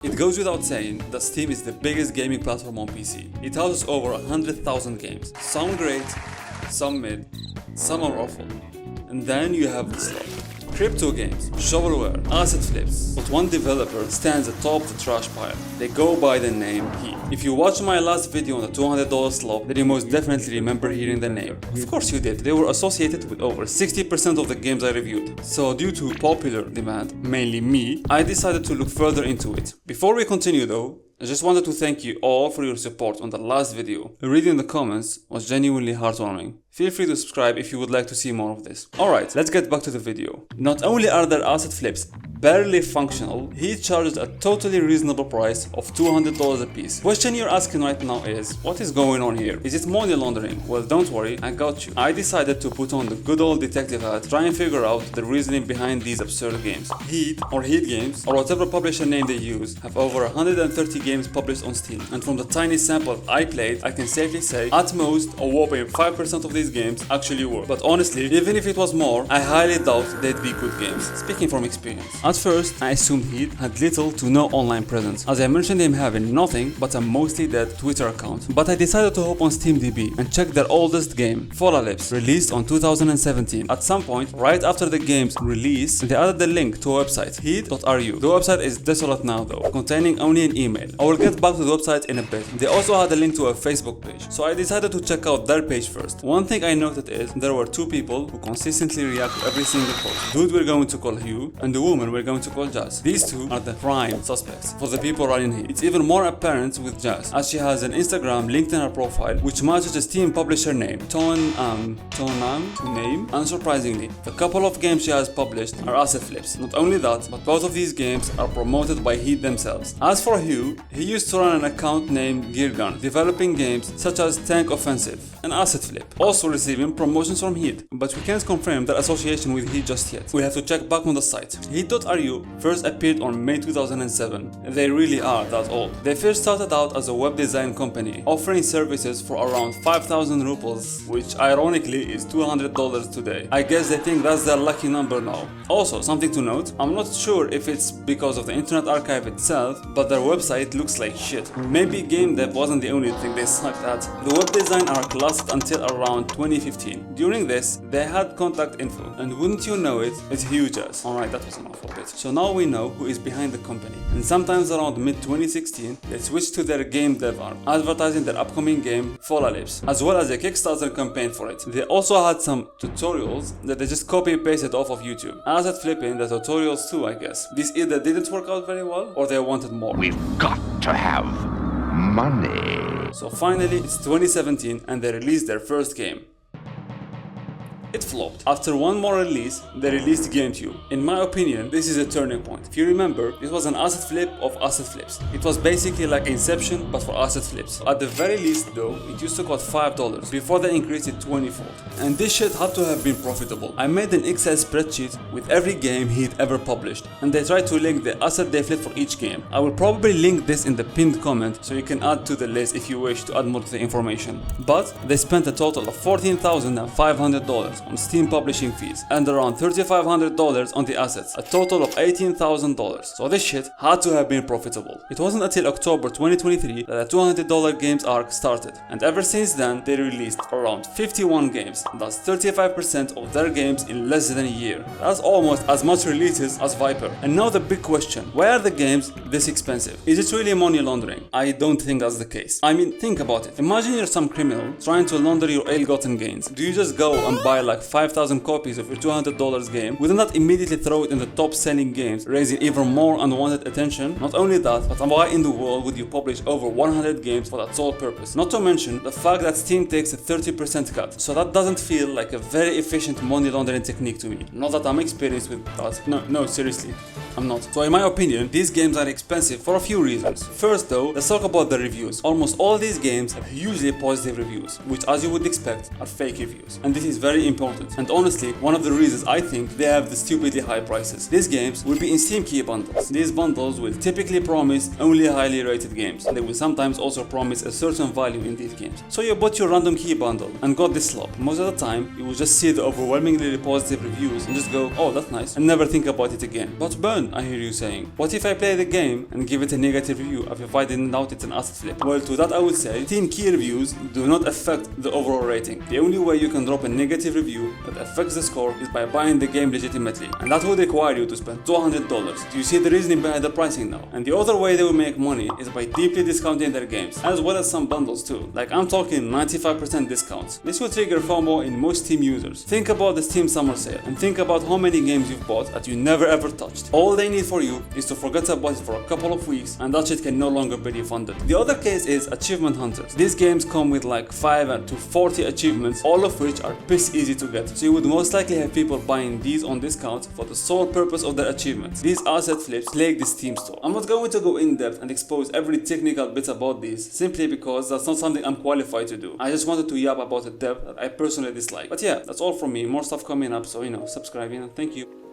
It goes without saying that Steam is the biggest gaming platform on PC. It houses over 100,000 games. Some great, some mid, some are awful. And then you have the slop. Crypto games, shovelware, asset flips, but one developer stands atop the trash pile. They go by the name Hede. If you watched my last video on the $200 slop, then you most definitely remember hearing the name. Of course you did, they were associated with over 60% of the games I reviewed. So due to popular demand, mainly me, I decided to look further into it. Before we continue though, I just wanted to thank you all for your support on the last video. Reading the comments was genuinely heartwarming. Feel free to subscribe if you would like to see more of this. Alright, let's get back to the video. Not only are their asset flips barely functional, he charged a totally reasonable price of $200 a piece. Question you're asking right now is, what is going on here? Is it money laundering? Well, don't worry, I got you. I decided to put on the good old detective hat, try and figure out the reasoning behind these absurd games. Hede, or Hede Games, or whatever publisher name they use, have over 130 games published on Steam. And from the tiny sample I played, I can safely say, at most, a whopping 5% of these games actually work. But honestly, even if it was more, I highly doubt they'd be good games. Speaking from experience. At first, I assumed Hede had little to no online presence, as I mentioned him having nothing but a mostly dead Twitter account. But I decided to hop on SteamDB and check their oldest game, Fallalip's, released on 2017. At some point, right after the game's release, they added the link to a website, hede.ru. The website is desolate now though, containing only an email. I will get back to the website in a bit. They also had a link to a Facebook page, so I decided to check out their page first. One thing I noted is there were two people who consistently react to every single post. Dude we're going to call Hugh, and the woman we're going to call Jazz. These two are the prime suspects for the people running Hede. It's even more apparent with Jazz, as she has an Instagram linked in her profile which matches the Steam publisher name, name. Unsurprisingly, the couple of games she has published are asset flips. Not only that, but both of these games are promoted by Hede themselves. As for Hugh, he used to run an account named Geargun, developing games such as Tank Offensive, an asset flip, also receiving promotions from Hede, but we can't confirm their association with Hede just yet. We have to check back on the site. Hede.ru first appeared on May 2007. They really are that old. They first started out as a web design company, offering services for around 5,000 rubles, which ironically is $200 today. I guess they think that's their lucky number now. Also, something to note, I'm not sure if it's because of the Internet Archive itself, but their website looks like shit. Maybe GameDev wasn't the only thing they sucked at. The web design arc lasted until around 2015. During this, they had contact info, and wouldn't you know it, it's huge as. Alright, that was an awful bit. So now we know who is behind the company. And sometimes around mid-2016, they switched to their GameDev arm, advertising their upcoming game, Fallalip's, as well as a Kickstarter campaign for it. They also had some tutorials that they just copy-pasted off of YouTube. Asset flipping the tutorials too, I guess. This either didn't work out very well, or they wanted more. We've got to have money. So finally, it's 2017 and they released their first game. It flopped. After one more release, they released GameTube. In my opinion, this is a turning point. If you remember, this was an asset flip of asset flips. It was basically like Inception, but for asset flips. At the very least though, it used to cost $5 before they increased it 20-fold. And this shit had to have been profitable. I made an Excel spreadsheet with every game he'd ever published, and they tried to link the asset they flipped for each game. I will probably link this in the pinned comment so you can add to the list if you wish to add more to the information. But they spent a total of $14,500 on Steam publishing fees and around $3,500 on the assets, a total of $18,000. So this shit had to have been profitable. It wasn't until October 2023 that the $200 games arc started, and ever since then they released around 51 games. That's 35% of their games in less than a year. That's almost as much releases as Viper. And now the big question, why are the games this expensive? Is it really money laundering? I don't think that's the case. I mean, think about it. Imagine you're some criminal trying to launder your ill-gotten gains. Do you just go and buy like 5,000 copies of your $200 game? Wouldn't that immediately throw it in the top selling games, raising even more unwanted attention? Not only that, but why in the world would you publish over 100 games for that sole purpose? Not to mention the fact that Steam takes a 30% cut, so that doesn't feel like a very efficient money laundering technique to me. Not that I'm experienced with that. No, seriously, I'm not. So in my opinion, these games are expensive for a few reasons. First though, let's talk about the reviews. Almost all these games have hugely positive reviews, which as you would expect are fake reviews. And this is very important. And honestly, one of the reasons I think they have the stupidly high prices. These games will be in Steam key bundles. These bundles will typically promise only highly rated games. They will sometimes also promise a certain value in these games. So you bought your random key bundle and got this slop. Most of the time, you will just see the overwhelmingly positive reviews and just go, oh, that's nice, and never think about it again. But burn fun, I hear you saying. What if I play the game and give it a negative review if I didn't doubt it's an asset flip? Well, to that I would say, 10 key reviews do not affect the overall rating. The only way you can drop a negative review that affects the score is by buying the game legitimately, and that would require you to spend $200. Do you see the reasoning behind the pricing now? And the other way they will make money is by deeply discounting their games, as well as some bundles too. Like I'm talking 95% discounts. This will trigger FOMO in most Steam users. Think about the Steam summer sale, and think about how many games you've bought that you never ever touched. All they need for you is to forget about it for a couple of weeks, and that shit can no longer be refunded. The other case is achievement hunters. These games come with like 5 to 40 achievements, all of which are piss easy to get. So you would most likely have people buying these on discount for the sole purpose of their achievements. These asset flips plague the Steam store. I'm not going to go in depth and expose every technical bit about these, simply because that's not something I'm qualified to do. I just wanted to yap about a dev that I personally dislike. But yeah, that's all from me. More stuff coming up, so subscribe and thank you.